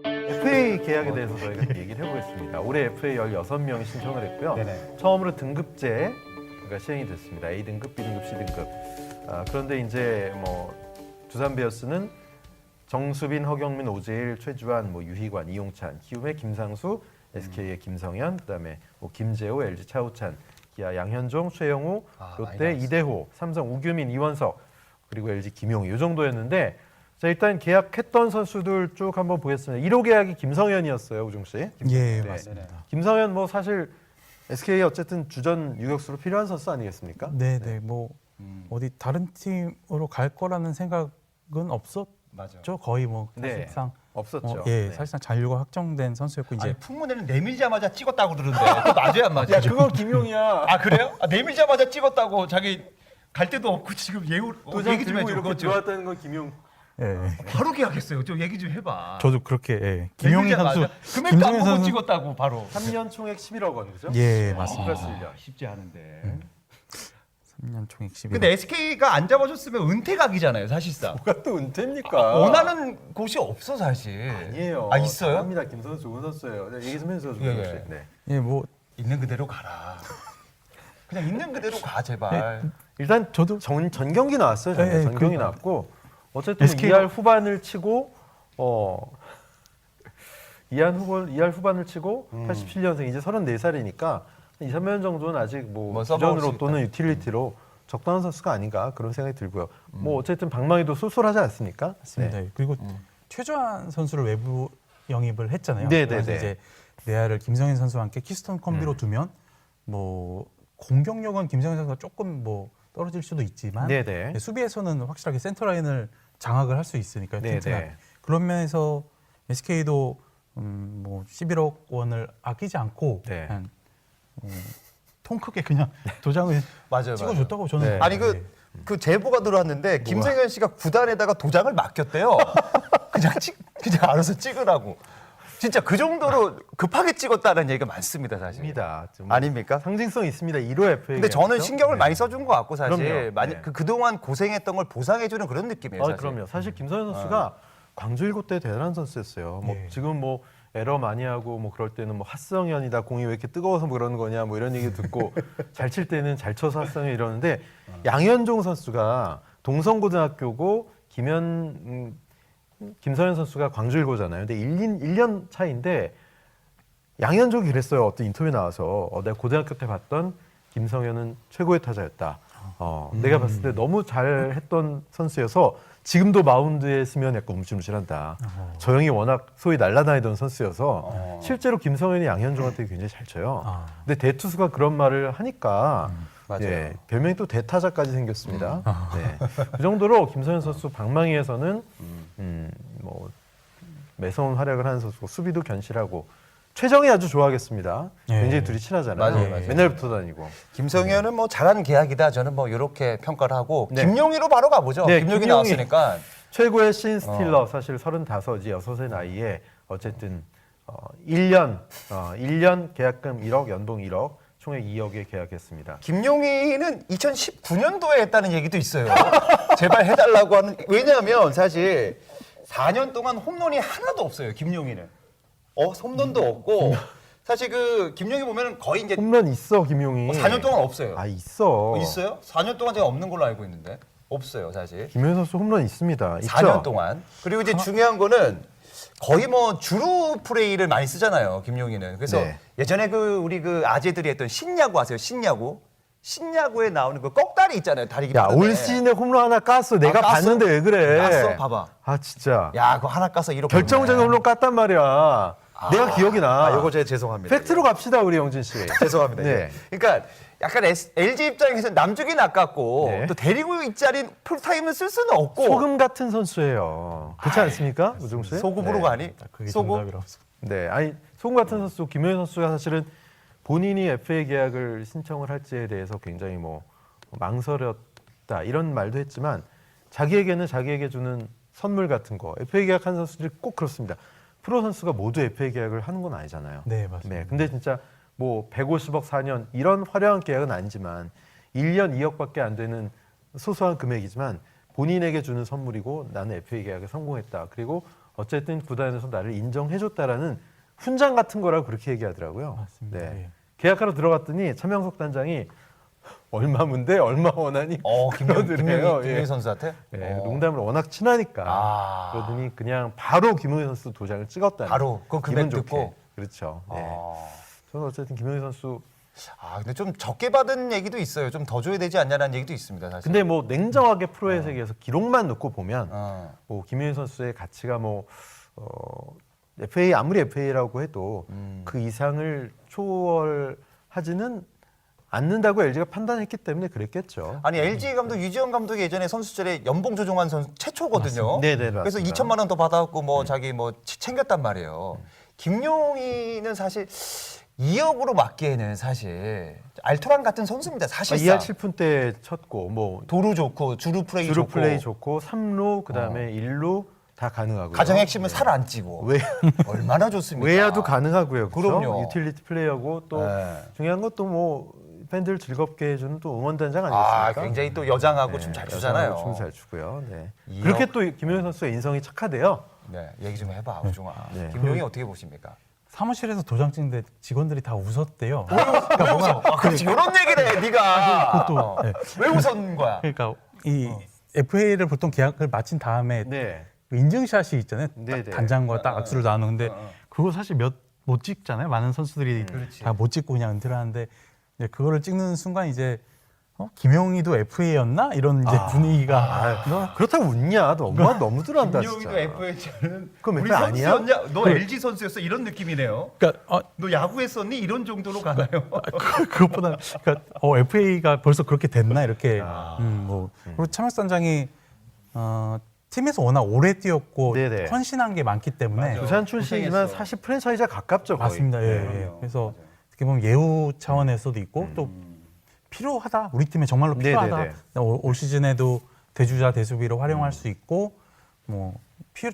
FA 계약에 대해서 저희가 얘기를 해보겠습니다. 올해 FA 16명이 신청을 했고요. 네네. 처음으로 등급제가 시행이 됐습니다. A등급, B등급, C등급. 그런데 이제 뭐 두산 베어스는 정수빈, 허경민, 오재일, 최주환, 뭐 유희관, 이용찬, 키움의 김상수, SK의 김성현, 그다음에 뭐 김재호, LG 차우찬, 기아 양현종, 최영우, 롯데 이대호, 삼성 우규민, 이원석, 그리고 LG 김용희 이 정도였는데 자 일단 계약했던 선수들 쭉 한번 보겠습니다. 1호 계약이 김성현이었어요, 우중 씨. 예, 네. 맞습니다. 김성현 뭐 사실 SK에 어쨌든 주전 유격수로 필요한 선수 아니겠습니까? 네, 네. 뭐 어디 다른 팀으로 갈 거라는 생각은 없었죠. 맞아. 거의 뭐 네. 사실상 없었죠. 예, 네. 사실상 잔류가 확정된 선수였고 이제 아니, 풍문에는 내밀자마자 찍었다고 그러는데 그거 맞아요, 안 맞아요? 야 그건 김용이야. 아 그래요? 아, 내밀자마자 찍었다고 자기 갈 데도 없고 지금 도장 얘기 좀 들고 해줘. 이렇게 그거 좀. 들어왔다는 건 김용. 예. 바로 계약했어요. 좀 얘기 좀 해봐. 저도 그렇게 김용희 선수, 금액도 안 보고 찍었다고 바로. 3년 총액 11억 원 그죠? 예, 맞습니다. 플러스 1년. 쉽지 않은데. 3년 총액 11억. 근데 SK가 안 잡아줬으면 은퇴각이잖아요, 사실상. 뭐가 또 은퇴입니까? 원하는 곳이 없어 사실. 아니에요. 아 있어요? 합니다. 김선수 좋은 선수예요. 네, 얘기 좀 해주세요. 예, 우중 씨. 예. 네. 예, 뭐 있는 그대로 가라. 그냥 있는 그대로 가 제발. 일단 저도 전 경기 나왔어요. 예, 예, 전 경기 그러니까. 나왔고 어쨌든 SK 2할 후반을 치고 2할 후반을 치고 87년생 이제 34살이니까 2, 3년 정도는 아직 뭐 써먹을 수 주전으로 있다. 또는 유틸리티로 적당한 선수가 아닌가 그런 생각이 들고요. 뭐 어쨌든 방망이도 쏠쏠하지 않습니까? 맞습니다. 네. 그리고 최주환 선수를 외부 영입을 했잖아요. 네, 그래서 네, 네. 이제 내야를 김성현 선수와 함께 키스톤 콤비로 두면 뭐 공격력은 김성현 선수가 조금 뭐 떨어질 수도 있지만 네, 네. 수비에서는 확실하게 센터 라인을 장악을 할 수 있으니까요. 네, 튼튼하게. 네. 그런 면에서 SK도 뭐 11억 원을 아끼지 않고 네. 그냥 통 크게 그냥 도장을 맞아요, 찍어줬다고 저는 네. 아니 그 제보가 들어왔는데 김성현 씨가 구단에다가 도장을 맡겼대요. 그냥 알아서 찍으라고. 진짜 그 정도로 급하게 찍었다는 얘기가 많습니다, 사실. 입니다. 아닙니까? 상징성 있습니다. 1호 FA. 근데 저는 신경을 많이 써준 것 같고 사실 그럼요. 많이 네. 그동안 고생했던 걸 보상해주는 그런 느낌이에요. 사실. 그럼요. 사실 김성현 선수가 광주 일곱 때 대단한 선수였어요. 뭐 예. 지금 뭐 에러 많이 하고 뭐 그럴 때는 뭐 핫성현이다 공이 왜 이렇게 뜨거워서 뭐 그러는 거냐 뭐 이런 얘기 듣고 잘 칠 때는 잘 쳐서 핫성현 이러는데 양현종 선수가 동성고등학교고 김성현 선수가 광주 일고잖아요. 근데 1년 차인데 양현종이 그랬어요. 어떤 인터뷰 나와서 내가 고등학교 때 봤던 김성현은 최고의 타자였다. 내가 봤을 때 너무 잘했던 선수여서 지금도 마운드에 서면 약간 움찔움찔한다. 저 형이 워낙 소위 날아다니던 선수여서 실제로 김성현이 양현종한테 굉장히 잘 쳐요. 근데 대투수가 그런 말을 하니까 맞아요. 예, 별명이 또 대타자까지 생겼습니다. 네. 그 정도로 김성현 선수 방망이에서는 뭐 매서운 활약을 하는 선수고 수비도 견실하고 최정이 아주 좋아하겠습니다. 예. 굉장히 둘이 친하잖아요. 맞아요. 맨날 붙어 다니고. 김성현은 뭐 잘한 계약이다. 저는 뭐 이렇게 평가를 하고 네. 김용희로 바로 가보죠. 네, 김용희 김용희. 나왔으니까. 최고의 신 스틸러 사실 35이지 6의 나이에 어쨌든 1년 계약금 1억 연봉 1억 총액 2억에 계약했습니다. 김용희는 2019년도에 했다는 얘기도 있어요. 제발 해달라고 하는. 왜냐하면 사실 4년 동안 홈런이 하나도 없어요. 김용희는. 홈런도 없고 사실 그 김용희 보면은 거의 이제 홈런 있어 김용희. 4년 동안 없어요. 아 있어. 있어요? 4년 동안 제가 없는 걸로 알고 있는데 없어요, 사실. 김용희 선수 홈런 있습니다. 있죠? 4년 동안. 그리고 이제 중요한 거는 거의 뭐 주루 플레이를 많이 쓰잖아요, 김용희는. 그래서 네. 예전에 우리 아재들이 했던 신야구 아세요? 신야구? 신야구에 나오는 그 꺽다리 있잖아요, 다리 야, 길이에. 올 시즌에 홈런 하나 깠어. 내가 깠어? 봤는데 왜 그래? 깠어? 봐봐. 아, 진짜. 야, 그거 하나 까서 이렇게. 결정적인 홈런 깠단 말이야. 내가 기억이 나. 요거 제가 죄송합니다. 팩트로 갑시다, 우리 영진 씨. 죄송합니다. 네. 그러니까 약간 LG 입장에서 남쪽이 아깝고 네. 또 데리고 있자린 풀타임을 쓸 수는 없고 소금 같은 선수예요. 그렇지 않습니까? 우중 씨? 소금으로 네. 가니? 그게 소금? 정답이라고. 네. 아니, 소금 같은 선수, 김효현 선수가 사실은 본인이 FA 계약을 신청을 할지에 대해서 굉장히 뭐 망설였다 이런 말도 했지만 자기에게는 자기에게 주는 선물 같은 거 FA 계약한 선수들이 꼭 그렇습니다. 프로 선수가 모두 FA 계약을 하는 건 아니잖아요. 네, 맞습니다. 네, 근데 진짜 뭐 150억 4년 이런 화려한 계약은 아니지만 1년 2억밖에 안 되는 소소한 금액이지만 본인에게 주는 선물이고 나는 FA 계약에 성공했다. 그리고 어쨌든 구단에서 나를 인정해줬다라는 훈장 같은 거라고 그렇게 얘기하더라고요. 맞습니다. 네. 예. 계약하러 들어갔더니 차명석 단장이 얼마문데 얼마 원하니 김명희 예. 선수한테? 예, 농담을 워낙 친하니까 아. 그러더니 그냥 바로 김용희 선수 도장을 찍었다는 바로 그 금액 기분 좋게. 듣고? 그렇죠. 네. 아. 저는 어쨌든 김용희 선수 근데 좀 적게 받은 얘기도 있어요. 좀 더 줘야 되지 않냐라는 얘기도 있습니다, 사실. 근데 뭐 냉정하게 프로의 세계에서 기록만 놓고 보면 어. 뭐 김용희 선수의 가치가 뭐 FA 아무리 FA라고 해도 그 이상을 초월하지는 않는다고 LG가 판단했기 때문에 그랬겠죠. 아니 LG 감독 유지영 감독이 예전에 선수 시절에 연봉 조정한 선수 최초거든요. 네네, 그래서 맞습니다. 2천만 원 더 받았고 뭐 자기 뭐 챙겼단 말이에요. 김용희는 사실 2억으로 맞기에는 사실 알토란 같은 선수입니다. 사실상 2할 7푼 때 쳤고 뭐 도루 좋고 주루 플레이 주루 좋고 플레이 좋고 3루 그다음에 1루 다 가능하고요. 가정 핵심은 살 안 찌고 외 얼마나 좋습니까? 외야도 가능하고요. 그렇죠? 그럼요. 유틸리티 플레이하고 또 네. 중요한 것도 뭐 팬들 즐겁게 해주는 또 응원단장 아 아니겠습니까? 굉장히 또 여장하고 춤 잘 추잖아요. 춤잘 추고요. 네. 이어- 그렇게 또 김용희 선수가 인성이 착하대요. 네, 얘기 좀 해봐, 우중아. 네. 김용희 어떻게 보십니까? 사무실에서 도장 찍는데 직원들이 다 웃었대요. 그러니까 뭔가 그렇지, 이런 얘기를 해, 네가. 그것도 네. 왜 웃은 거야? 그러니까 이 FA를 보통 계약을 마친 다음에 네. 그 인증샷이 있잖아요. 딱 네네. 단장과 딱 악수를 나누는데 그거 사실 못 찍잖아요. 많은 선수들이 그렇지. 다 못 찍고 그냥 은퇴를 하는데 이제 그거를 찍는 순간 이제 김용희도 FA였나 이런 이제 분위기가 그렇다고 웃냐? 너무 들어간다 진짜. FA는 그럼 FA 아니야? 너 LG 선수였어? 이런 느낌이네요. 그러니까 너 야구했었니? 이런 정도로 가나요? 그것보다 그러니까 FA가 벌써 그렇게 됐나 이렇게 그리고 차명수 단장이 팀에서 워낙 오래 뛰었고 네네. 헌신한 게 많기 때문에 부산 출신이지만 고생했어. 사실 프랜차이즈가 가깝죠 거의. 맞습니다. 예, 네. 예. 그래서 어떻게 보면 예우 차원에서도 있고 또 필요하다. 우리 팀에 정말로 필요하다. 네네네. 올 시즌에도 대주자 대수비로 활용할 수 있고 뭐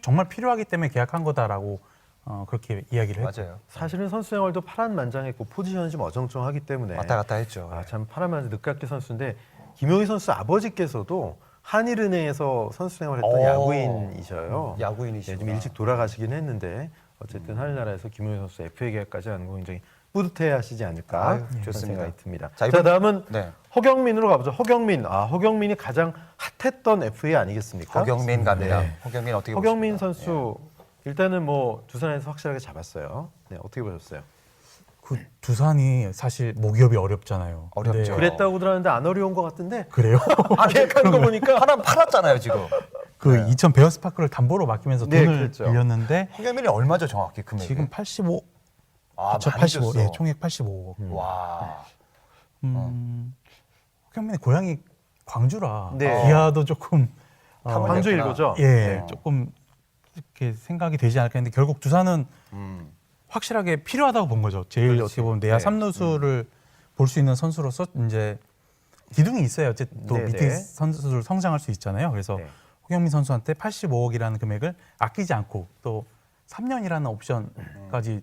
정말 필요하기 때문에 계약한 거다라고 그렇게 이야기를 했죠. 맞아요. 사실은 선수 생활도 파란만장했고 포지션이 좀 어정쩡하기 때문에 왔다 갔다 했죠. 참 파란만장 늦깎이 선수인데 김용희 선수 아버지께서도 한일은행에서 선수 생활했던 오. 야구인이셔요. 야구인이시구나. 네, 좀 일찍 돌아가시긴 했는데 어쨌든 하늘나라에서 김용희 선수 FA 계약까지 하는 거 굉장히 뿌듯해하시지 않을까 아유, 그런 좋습니다. 생각이 듭니다. 자, 자, 다음은 네. 허경민으로 가보죠. 허경민이 가장 핫했던 FA 아니겠습니까? 허경민 갑니다. 네. 허경민 어떻게 허경민 보십니까? 선수 일단은 뭐 두산에서 확실하게 잡았어요. 네, 어떻게 보셨어요? 그 두산이 사실 모기업이 어렵잖아요. 어렵죠. 근데 그랬다고 들었는데 안 어려운 것 같은데 그래요? 계약한 거 보니까 하나 팔았잖아요 지금. 그 이천 베어스파크를 담보로 맡기면서 네, 돈을 그랬죠. 빌렸는데 허경민이 얼마죠 정확히 금액이? 지금 85, 많이 85, 줬어. 예, 총액 85억. 와. 허경민의 고향이 광주라 네. 기아도 조금 광주 일고죠. 예, 네. 조금 이렇게 생각이 되지 않을까 했는데 결국 두산은 확실하게 필요하다고 본 거죠. 제일 그렇지. 어떻게 보면 내야 네. 3루수를 볼 수 있는 선수로서 이제 기둥이 있어야 어쨌든 또 네네. 밑에 선수들 성장할 수 있잖아요. 그래서 네. 허경민 선수한테 85억이라는 금액을 아끼지 않고 또 3년이라는 옵션까지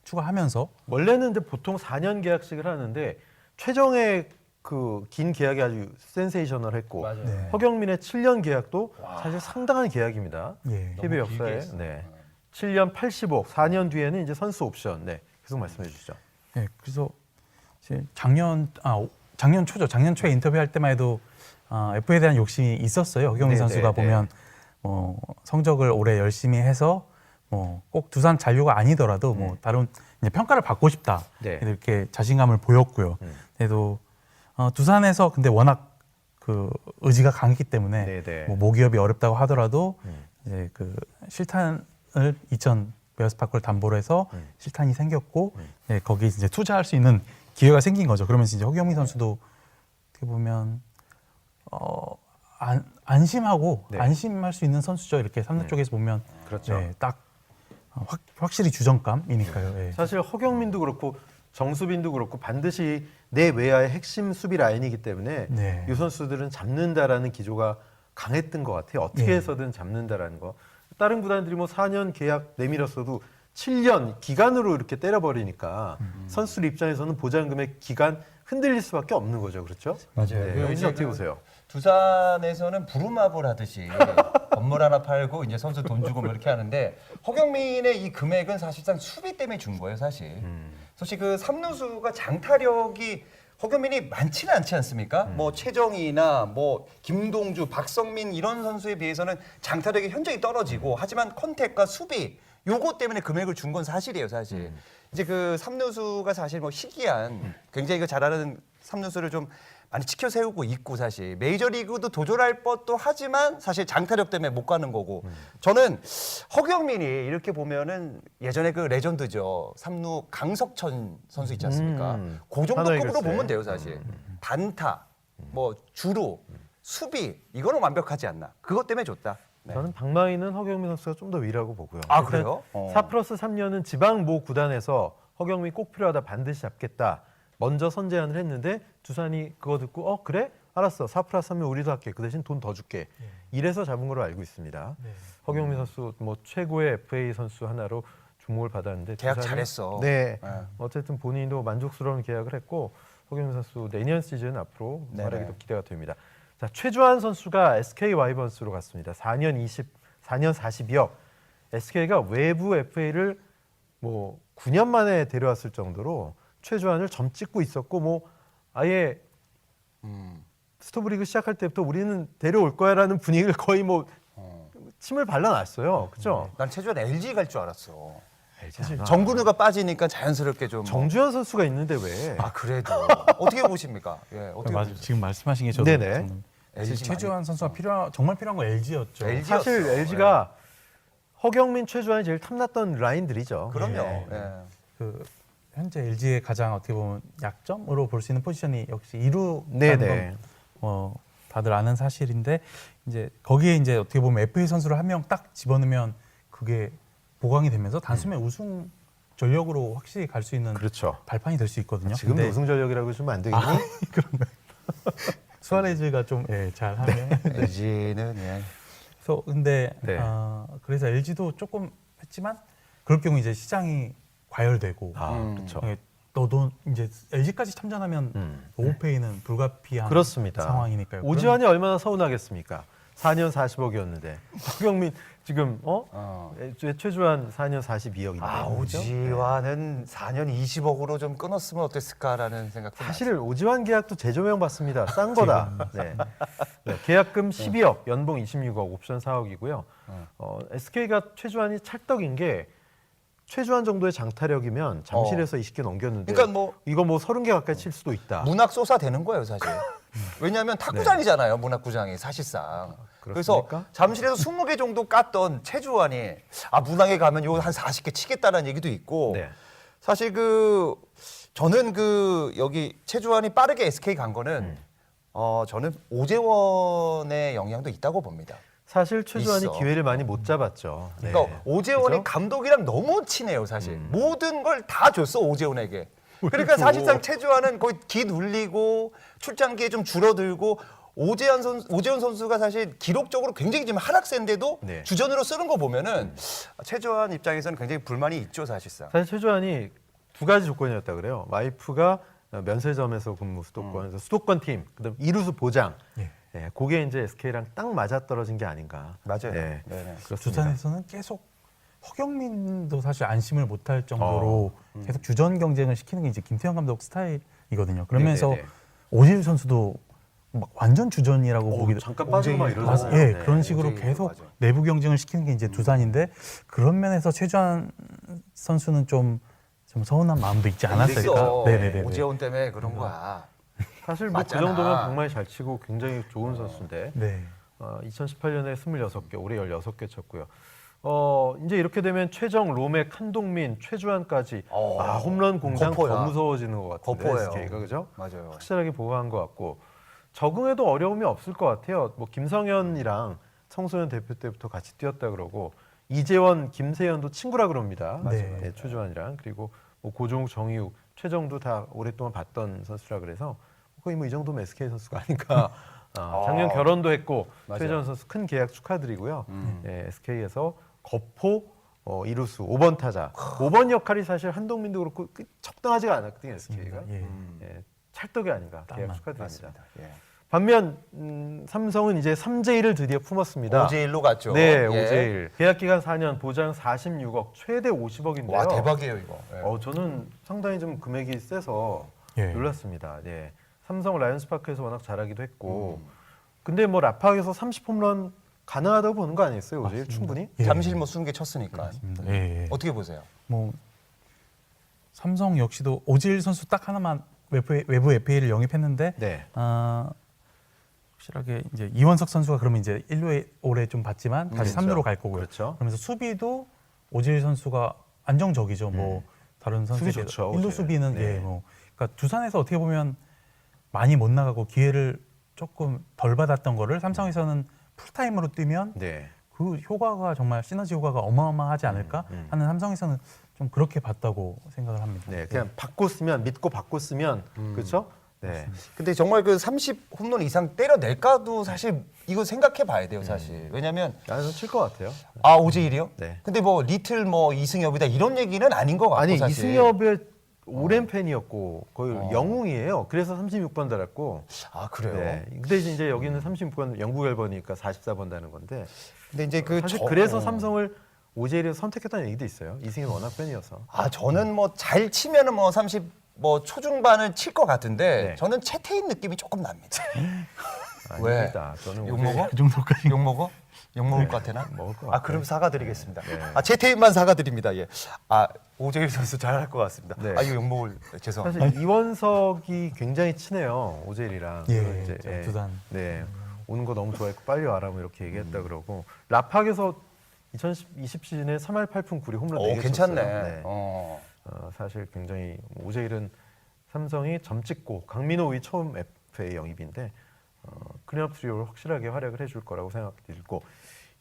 추가하면서 원래는 근데 보통 4년 계약식을 하는데 최정의 그 긴 계약이 아주 센세이셔널했고 맞아요. 네. 허경민의 7년 계약도 사실 상당한 계약입니다. 예. KBO 너무 길게 역사에 했어. 네. 7년 80억, 4년 뒤에는 이제 선수 옵션. 네. 계속 말씀해 주시죠. 네, 그래서 이제 작년 초죠. 작년 초에 인터뷰할 때만 해도 FA에 대한 욕심이 있었어요. 허경민 네, 선수가 네, 네. 보면 성적을 올해 열심히 해서 꼭 두산 잔류가 아니더라도 다른 이제 평가를 받고 싶다. 네. 이렇게 자신감을 보였고요. 그래도 두산에서 근데 워낙 그 의지가 강했기 때문에 네, 네. 뭐 모기업이 어렵다고 하더라도 이제 그 실탄을 2000 베어스파크를 담보로 해서 실탄이 생겼고 네, 거기 이제 투자할 수 있는 기회가 생긴 거죠. 그러면서 이제 허경민 선수도 어떻게 보면 안심하고 네. 안심할 수 있는 선수죠. 이렇게 삼루 쪽에서 보면 그렇죠. 네, 딱 확실히 주전감이니까요. 예. 사실 허경민도 그렇고 정수빈도 그렇고 반드시 내 외야의 핵심 수비 라인이기 때문에 네. 이 선수들은 잡는다라는 기조가 강했던 것 같아요. 어떻게 네. 해서든 잡는다라는 거. 다른 구단들이 뭐 4년 계약 내밀었어도 7년 기간으로 이렇게 때려버리니까 선수들 입장에서는 보장금의 기간 흔들릴 수밖에 없는 거죠, 그렇죠? 맞아요. 네, 그리고 여기서 이제 어떻게 그 보세요? 두산에서는 부루마블 하듯이 건물 하나 팔고 이제 선수 돈 주고 뭐 이렇게 하는데 허경민의 이 금액은 사실상 수비 때문에 준 거예요, 사실. 사실 그 삼루수가 장타력이 허경민이 많지는 않지 않습니까? 뭐 최정희나 뭐 김동주, 박성민 이런 선수에 비해서는 장타력이 현저히 떨어지고 하지만 컨택과 수비 요거 때문에 금액을 준 건 사실이에요, 사실. 이제 그 삼루수가 사실 뭐 희귀한 굉장히 그 잘하는 삼루수를 좀 많이 치켜 세우고 있고 사실 메이저리그도 도전할 것도 하지만 사실 장타력 때문에 못 가는 거고 저는 허경민이 이렇게 보면은 예전에 그 레전드죠 삼루 강석천 선수 있지 않습니까? 그 정도 하나의 급으로 글쎄. 보면 돼요 사실 단타 뭐 주루 수비 이거는 완벽하지 않나 그것 때문에 줬다. 네. 저는 방망이는 허경민 선수가 좀 더 위라고 보고요. 아, 일단 그래요? 4+3년은 지방 모 구단에서 허경민 꼭 필요하다 반드시 잡겠다. 먼저 선제안을 했는데 두산이 그거 듣고 그래? 알았어. 4+3년 우리도 할게. 그 대신 돈 더 줄게. 이래서 잡은 걸로 알고 있습니다. 네. 허경민 선수 뭐 최고의 FA 선수 하나로 주목을 받았는데 계약 두산이 잘했어. 네. 네. 어쨌든 본인도 만족스러운 계약을 했고 허경민 선수 내년 시즌 앞으로 네네. 활약이 더 기대가 됩니다. 자, 최주환 선수가 SK 와이번스로 갔습니다. 4년 42억. SK가 외부 FA를 뭐 9년 만에 데려왔을 정도로 최주환을 점 찍고 있었고 뭐 아예 스토브리그 시작할 때부터 우리는 데려올 거야라는 분위기를 거의 뭐 침을 발라놨어요. 그렇죠? 난 최주환 LG 갈 줄 알았어. 사실 정근우가 빠지니까 자연스럽게 좀 정주현 선수가 있는데 왜? 아 그래도 어떻게 보십니까? 예, 어떻게 맞아요. 보세요? 지금 말씀하신 게 저도 네네. 저는 LG 최주환 선수가 정말 필요한 건 LG였죠. LG 사실 LG였어. LG가 허경민, 최주환이 제일 탐났던 라인들이죠. 그럼요. 네. 예. 그 현재 LG의 가장 어떻게 보면 약점으로 볼 수 있는 포지션이 역시 이루라는 네네. 건 다들 아는 사실인데 이제 거기에 이제 어떻게 보면 FA 선수를 한 명 딱 집어넣으면 그게 보강이 되면서 단숨에 우승 전력으로 확실히 갈 수 있는 그렇죠. 발판이 될 수 있거든요. 지금도 근데 우승 전력이라고 해주면 안 되겠니? 수아레즈가 좀 잘하면 LG는 예. 그래서 근데 네. 그래서 LG도 조금 했지만 그럴 경우 이제 시장이 과열되고 그렇죠. 너도 이제 LG까지 참전하면 오페이는 불가피한 그렇습니다. 상황이니까요. 오지환이 얼마나 서운하겠습니까? 4년 40억이었는데 허경민 지금 최주환 4년 42억인데 아 오지환은 4년 20억으로 좀 끊었으면 어땠을까라는 생각도 사실 오지환 계약도 재조명 받습니다. 싼 거다. 네. 네, 계약금 12억, 연봉 26억, 옵션 4억이고요. SK가 최주환이 찰떡인 게 최주환 정도의 장타력이면 잠실에서 20개 넘겼는데 그러니까 뭐 이거 뭐 30개 가까이 칠 수도 있다. 문학 쏘사 되는 거예요 사실. 왜냐하면 탁구장이잖아요 문학구장이 사실상. 그래서 그렇습니까? 잠실에서 20개 정도 깠던 최주환이 문학에 가면 이거 한 40개 치겠다는 얘기도 있고 네. 사실 저는 여기 최주환이 빠르게 SK 간 거는 저는 오재원의 영향도 있다고 봅니다. 사실 최주환이 있어. 기회를 많이 못 잡았죠. 네. 그러니까 오재원이 그죠? 감독이랑 너무 친해요, 사실. 모든 걸 다 줬어, 오재원에게. 그러니까 그렇죠. 사실상 최주환은 거의 기 눌리고 출장기에 좀 줄어들고 오재원 선수가 사실 기록적으로 굉장히 지금 하락세인데도 네. 주전으로 쓰는 거 보면은 최주환 입장에서는 굉장히 불만이 있죠, 사실상. 사실 최주환이 두 가지 조건이었다 그래요. 와이프가 면세점에서 근무 수도권 팀, 그다음 이루수 보장. 예. 네, 그게 이제 SK랑 딱 맞아 떨어진 게 아닌가. 맞아요. 네, 네네. 그렇습니다. 두산에서는 계속 허경민도 사실 안심을 못할 정도로 계속 주전 경쟁을 시키는 게 이제 김태형 감독 스타일이거든요. 그러면서 네네네. 오지일 선수도 막 완전 주전이라고 보기도 잠깐 빠지고 막 이러잖아요. 예, 네. 그런 식으로 오지일, 계속 맞아요. 내부 경쟁을 시키는 게 이제 두산인데 그런 면에서 최주환 선수는 좀 서운한 마음도 있지 않았을까. 있어. 네네네. 오재원 때문에 그런 거야. 사실 뭐 그 맞잖아. 정도면 방망이 잘 치고 굉장히 좋은 선수인데 네. 2018년에 26개, 올해 16개 쳤고요. 이제 이렇게 되면 최정, 로맥, 한동민, 최주환까지 홈런 공장 거포야. 더 무서워지는 것 같은데 거포예요. SK가 그죠? 맞아요. 확실하게 보호한 것 같고 적응에도 어려움이 없을 것 같아요. 뭐 김성현이랑 청소년 대표 때부터 같이 뛰었다 그러고 이재원, 김세현도 친구라 그럽니다. 맞아요. 네, 최주환이랑 그리고 뭐 고종욱, 정희욱, 최정도 다 오랫동안 봤던 선수라 그래서 거의 뭐 이 정도면 SK 선수가 아닌가. 작년 결혼도 했고 맞아요. 최주환 선수 큰 계약 축하드리고요. SK에서 거포 이루수 5번 타자 5번 역할이 사실 한동민도 그렇고 적당하지가 않았거든요 SK가. 예. 찰떡이 아닌가. 계약 땀만. 축하드립니다. 맞습니다. 예. 반면 삼성은 이제 3제1을 드디어 품었습니다. OJ1로 갔죠. 네, 예. OJ1. 계약 기간 4년, 보장 46억, 최대 50억인데요. 와 대박이에요 이거. 예. 저는 상당히 좀 금액이 세서 예. 놀랐습니다. 예. 삼성 라이온스파크에서 워낙 잘하기도 했고, 근데 뭐 라팍에서 30홈런 가능하다고 보는 거 아니겠어요, OJ1 충분히? 예. 잠실 뭐 20개 쳤으니까. 맞습니다. 예, 예. 어떻게 보세요? 뭐 삼성 역시도 오질 선수 딱 하나만 외부 FA를 영입했는데 네. 확실하게 이제 이원석 선수가 그러면 이제 1루에 올해 좀 봤지만 다시 그렇죠. 3루로 갈 거고요. 그렇죠. 그러면서 수비도 오질 선수가 안정적이죠. 뭐 다른 선수들 수비 좋죠, 1루 오질. 수비는 네. 예, 뭐 그러니까 두산에서 어떻게 보면 많이 못 나가고 기회를 조금 덜 받았던 거를 삼성에서는 풀타임으로 뛰면 네. 그 효과가 정말 시너지 효과가 어마어마하지 않을까 하는 삼성에서는 좀 그렇게 봤다고 생각을 합니다. 네, 그냥 받고 쓰면 믿고 받고 쓰면 그렇죠? 네. 근데 정말 그 30 홈런 이상 때려낼까도 사실 이거 생각해 봐야 돼요 사실. 왜냐면 나는 칠것 같아요. 아 OJ1이요? 네. 근데 뭐 리틀 뭐 이승엽이다 이런 얘기는 아닌 것 같고 아니 사실. 이승엽의 오랜 팬이었고 거의 영웅이에요. 그래서 36번 달았고. 아 그래요. 네. 근데 이제 여기는 36번 영국 앨범이니까 44번 다는 건데. 근데 이제 그 사실 그래서 삼성을 오제이를 선택했다는 얘기도 있어요. 이승엽 워낙 팬이어서. 아 저는 뭐 잘 치면은 뭐 30 뭐 초중반을 칠 것 같은데 네. 저는 채태인 느낌이 조금 납니다. 아닙니다. 저는 욕 오제이- 먹어? 그 정도까지 욕 먹어? 욕 먹을 것 같아 나? 먹을 것 아 같아요. 그럼 사과드리겠습니다. 네. 아 채태인만 사과드립니다. 예. 아 오재일 선수 잘할 것 같습니다. 네. 아 이거 욕 먹을 죄송합니다. 사실 이원석이 굉장히 친해요. 오제이랑. 예, 이제, 저 두산. 네. 오는 거 너무 좋아했고 빨리 와라 뭐 이렇게 얘기했다 그러고 라팍에서 2020 시즌에 3할 8푼 9리 홈런 4개 괜찮네. 쳤어요. 네. 사실 굉장히 오제일은 삼성이 점 찍고 강민호 위 처음 FA 영입인데 클린업 트리오를 확실하게 활약을 해줄 거라고 생각이 들고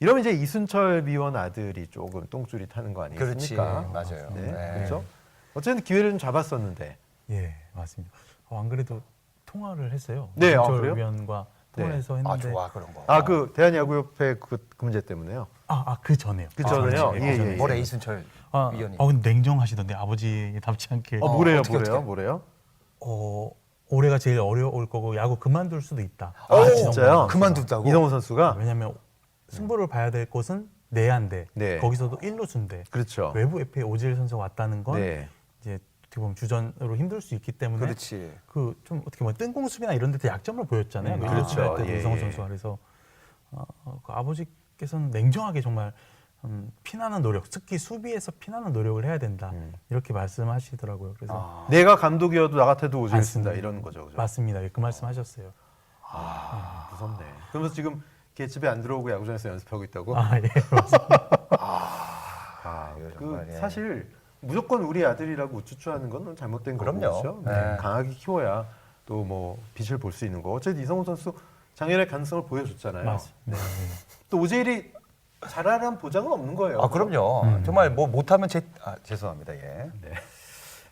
이러면 이제 이순철 비원 아들이 조금 똥줄이 타는 거 아니겠습니까? 그렇지. 맞아요. 네, 네. 그렇죠. 어쨌든 기회를 좀 잡았었는데 예, 맞습니다. 안 그래도 통화를 했어요. 네, 아, 이순철 그래요? 위원과 네. 통화해서 아 했는데 좋아 그런 거. 그 대한야구협회 그 문제 때문에요. 그 전에요. 그 전에요? 그렇죠. 예, 그 예, 전에. 예. 뭐래 이순철 위원님. 근데 냉정하시던데 아버지답지 않게. 뭐래요, 어떻게, 어떻게? 뭐래요? 올해가 제일 어려울 거고 야구 그만둘 수도 있다. 진짜요? 그만둔다고? 이동훈 선수가 왜냐하면 승부를 봐야 될 곳은 내야인데 네. 거기서도 1루수인데 그렇죠. 외부 FA 오질 선수가 왔다는 건 네. 이제 어떻게 보면 주전으로 힘들 수 있기 때문에 그렇지. 그 좀 어떻게 보면 뜬공수비나 이런 데도 약점을 보였잖아요. 그 그렇죠. 1루 때 예, 이성훈 예. 선수가 그래서 그 아버지께서는 냉정하게 정말 피나는 노력, 특히 수비에서 피나는 노력을 해야 된다 이렇게 말씀하시더라고요. 그래서 내가 감독이어도 나 같아도 오질 맞습니다. 쓴다 이런 거죠. 그죠? 맞습니다. 그 말씀하셨어요. 무섭네. 그러면서 지금 걔 집에 안 들어오고 야구장에서 연습하고 있다고? 예, 맞습니다. 이거 그 정말, 예. 사실 무조건 우리 아들이라고 우쭈쭈하는 건 잘못된 그럼요. 거죠. 네. 강하게 키워야 또 뭐 빛을 볼 수 있는 거. 어쨌든 이성훈 선수 작년에 가능성을 보여줬잖아요. 맞습니다. 네. 또 오제일이 잘하라는 보장은 없는 거예요. 아 그럼요. 정말 뭐 못하면 죄송합니다. 예.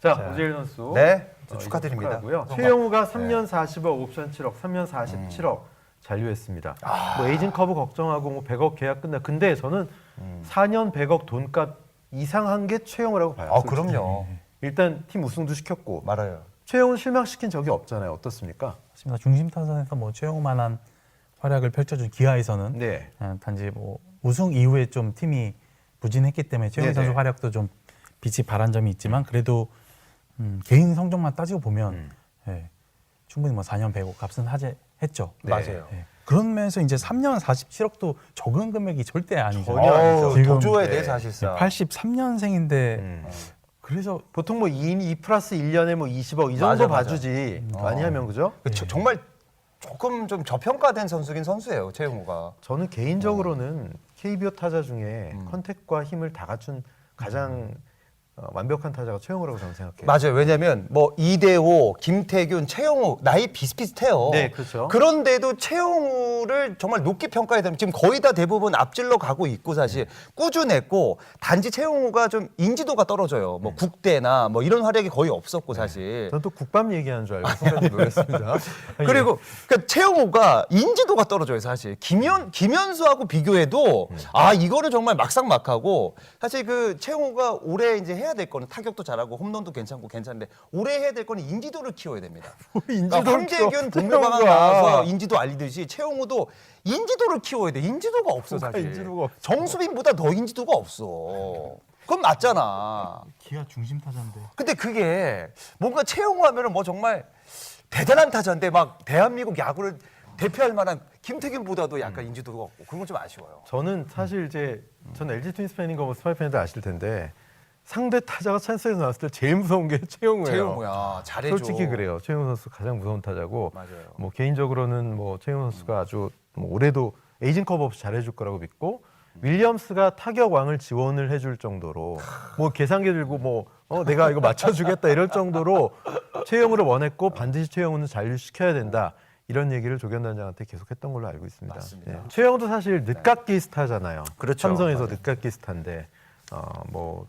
자, 오제일 선수. 네, 이거 축하드립니다. 축하하고요. 성공. 최영우가 3년 40억 옵션 7억, 3년 47억 잔류했습니다. 뭐 에이징 커브 걱정하고 뭐 100억 계약 끝나. 근데 저는 4년 100억 돈값 이상한 게 최영우라고 봐요. 아 솔직히. 그럼요. 일단 팀 우승도 시켰고 말아요. 최영우 실망시킨 적이 없잖아요. 어떻습니까? 맞습니다. 중심 타선에서 뭐 최영우만한 활약을 펼쳐준 기아에서는 네. 단지 뭐 우승 이후에 좀 팀이 부진했기 때문에 최영우 네네. 선수 활약도 좀 빛이 발한 점이 있지만 그래도 개인 성적만 따지고 보면 예, 충분히 뭐 4년 100억 값은 했죠. 네. 맞아요. 예. 그런 면에서 이제 3년 47억도 적은 금액이 절대 아니죠. 전혀 아니죠. 지금 더 줘야 돼 네. 사실상. 83년생인데 그래서 보통 뭐 2 플러스 1년에 뭐 20억 이 정도 맞아, 맞아. 봐주지 많이 하면 그죠? 정말 조금 좀 저평가된 선수긴 선수예요 최영우가. 저는 개인적으로는 KBO 타자 중에 컨택과 힘을 다 갖춘 가장 완벽한 타자가 최영우라고 저는 생각해요. 맞아요. 왜냐면 뭐 이대호, 김태균, 최영우 나이 비슷비슷해요. 네, 그렇죠. 그런데도 최영우를 정말 높게 평가해야 되면 지금 거의 다 대부분 앞질러 가고 있고 사실 꾸준했고 단지 최영우가 좀 인지도가 떨어져요. 뭐 국대나 뭐 이런 활약이 거의 없었고 사실. 저는 또 국밥 얘기하는 줄 알고 순간 놀랐습니다. 그리고 그러니까 최영우가 인지도가 떨어져요 사실. 김현수하고 비교해도 이거는 정말 막상막하고 사실 그 최영우가 올해 이제 해야 될 거는 타격도 잘하고 홈런도 괜찮은데 올해 해야 될 거는 인지도를 키워야 됩니다. 인지도를 그러니까 황재균 키워. 복면가왕 채용우가. 나와서 인지도 알리듯이 최용우도 인지도를 키워야 돼. 인지도가 없어 뭐가 사실. 인지도가 없어. 정수빈보다 더 인지도가 없어. 그건 맞잖아. 기아 중심 타자인데. 근데 그게 뭔가 최용우 하면은 뭐 정말 대단한 타자인데 막 대한민국 야구를 대표할 만한 김태균보다도 약간 인지도가 없고 그런 건 좀 아쉬워요. 저는 사실 이제 전 LG 트윈스 팬인 거 뭐 스파이 팬들 아실 텐데 상대 타자가 찬스에서 나왔을 때 제일 무서운 게 최용우예요. 최용우야 잘해줘. 솔직히 그래요. 최용우 선수 가장 무서운 타자고 맞아요. 뭐 개인적으로는 뭐 최용우 선수가 아주 뭐 올해도 에이징 커브 없이 잘해줄 거라고 믿고 윌리엄스가 타격 왕을 지원을 해줄 정도로 뭐 계산기 들고 뭐 내가 이거 맞춰주겠다 이럴 정도로 최용우를 원했고 반드시 최용우는 잔류시켜야 된다. 이런 얘기를 조견단장한테 계속했던 걸로 알고 있습니다. 맞습니다. 최영도 사실 늦깎이 스타잖아요. 그렇죠. 삼성에서 맞아요. 늦깎이 스타인데 뭐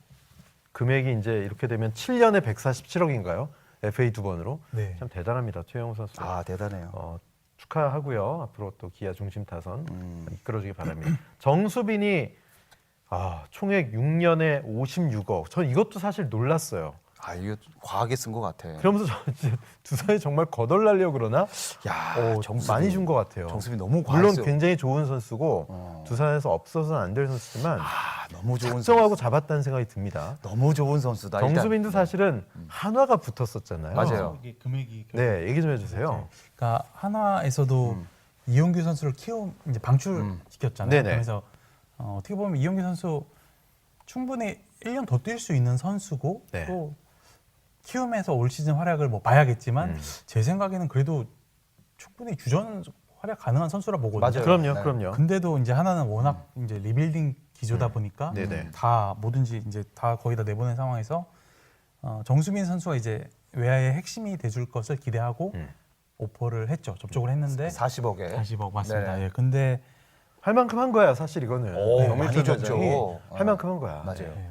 금액이 이제 이렇게 되면 7년에 147억인가요? FA 2번으로 네. 참 대단합니다. 최영우 선수. 아 대단해요. 축하하고요. 앞으로 또 기아 중심 타선 이끌어주기 바랍니다. 정수빈이 총액 6년에 56억. 전 이것도 사실 놀랐어요. 아 이거 과하게 쓴 것 같아. 그러면서 저 진짜 두산이 정말 거덜나려고 그러나 야 정수빈. 많이 준 것 같아요. 정수빈 너무 물론 과했어요. 굉장히 좋은 선수고 두산에서 없어서는 안 될 선수지만 너무 좋은 작정하고 잡았다는 생각이 듭니다. 너무 좋은 선수다. 정수빈도 일단. 사실은 한화가 붙었었잖아요. 맞아요. 이게 금액이 네, 얘기 좀 해주세요. 그러니까 한화에서도 이용규 선수를 이제 방출시켰잖아요. 네네. 그래서 어떻게 보면 이용규 선수 충분히 1년 더 뛸 수 있는 선수고 네. 또 키움에서 올 시즌 활약을 뭐 봐야겠지만 제 생각에는 그래도 충분히 주전 활약 가능한 선수라 보거든요. 맞아요. 그럼요, 네. 그럼요. 근데도 이제 하나는 워낙 이제 리빌딩 기조다 보니까 네네. 다 뭐든지 이제 다 거의 다 내보낸 상황에서 정수빈 선수가 이제 외야의 핵심이 돼줄 것을 기대하고 오퍼를 했죠. 접촉을 했는데 40억에. 40억 맞습니다. 네. 예, 근데 할 만큼 한 거야, 사실 이거는. 오, 정밀 많이 투자장이 줬죠. 할 만큼 한 거야. 맞아요. 예,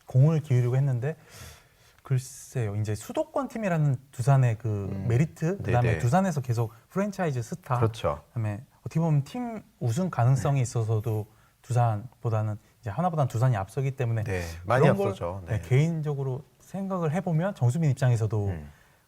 공을 기울이고 했는게 글쎄요. 이제 수도권 팀이라는 두산의 그 메리트, 그다음에 네네. 두산에서 계속 프랜차이즈 스타, 그렇죠. 그다음에 어떻게 보면 팀 우승 가능성이 있어서도 두산보다는 이제 하나보다는 두산이 앞서기 때문에 네, 많이 그런 걸, 앞서죠. 네, 네. 개인적으로 생각을 해보면 정수빈 입장에서도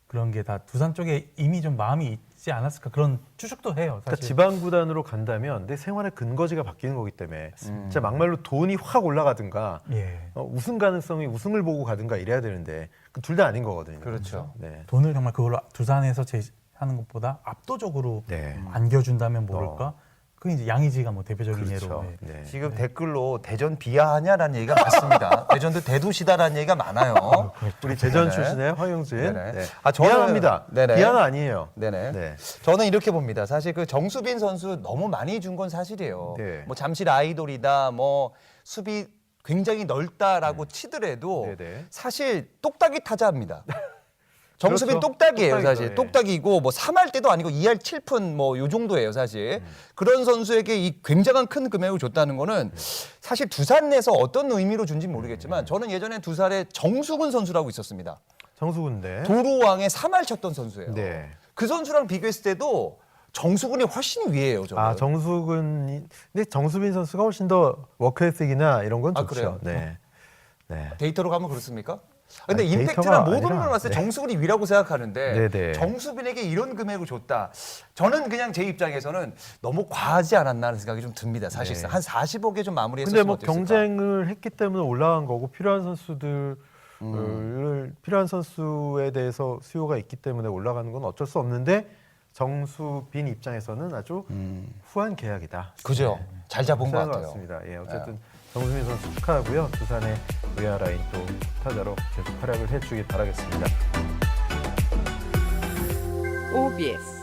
그런 게 다 두산 쪽에 이미 좀 마음이 있지 않았을까 그런 추측도 해요. 그러니까 사실. 지방 구단으로 간다면 내 생활의 근거지가 바뀌는 거기 때문에 진짜 막말로 돈이 확 올라가든가 예. 우승 가능성이 우승을 보고 가든가 이래야 되는데 둘 다 아닌 거거든요. 그렇죠. 네. 돈을 정말 그걸로 두산에서 제시하는 것보다 압도적으로 네. 안겨준다면 모를까. 그게 이제 양의지가 뭐 대표적인 그렇죠. 예로. 네. 네. 지금 댓글로 대전 비하하냐라는 얘기가 많습니다. 대전도 대도시다라는 얘기가 많아요. 우리 대전 네네. 출신의 황영진. 네네. 네. 아, 저는- 미안합니다. 네네. 비하는 아니에요. 네네. 네. 저는 이렇게 봅니다. 사실 그 정수빈 선수 너무 많이 준 건 사실이에요. 네. 뭐 잠실 아이돌이다, 뭐 수비 굉장히 넓다라고 치더라도 네네. 사실 똑딱이 타자입니다. 정수빈 그렇죠. 똑딱이에요, 똑딱이죠, 사실. 예. 똑딱이고 뭐 3할 때도 아니고 2할 7푼 뭐 요 정도예요, 사실. 그런 선수에게 이 굉장한 큰 금액을 줬다는 거는 사실 두산 내에서 어떤 의미로 준지 모르겠지만 저는 예전에 두산에 정수근 선수라고 있었습니다. 정수군데. 도루왕에 3할 쳤던 선수예요. 네. 그 선수랑 비교했을 때도 정수근이 훨씬 위에요, 저는. 아, 정수근. 근데 정수빈 선수가 훨씬 더 워크에틱이나 이런 건 아, 좋죠. 그래요? 네. 네. 데이터로 가면 그렇습니까? 근데 아니, 임팩트나 데이터가 모든 아니라, 걸 봤을 때 네. 정수근이 위라고 생각하는데 네네. 정수빈에게 이런 금액을 줬다. 저는 그냥 제 입장에서는 너무 과하지 않았나 하는 생각이 좀 듭니다. 사실상 네. 한 40억에 좀 근데 마무리했으면 뭐 어땠을까? 경쟁을 했기 때문에 올라간 거고 필요한 선수들 필요한 선수에 대해서 수요가 있기 때문에 올라가는 건 어쩔 수 없는데 정수빈 입장에서는 아주 후한 계약이다. 그죠? 잘 잡은 것 생각한 같아요. 같습니다. 예, 어쨌든 정수빈 선수 축하하고요. 두산의 외야 라인 또 타자로 계속 활약을 해주길 바라겠습니다. OBS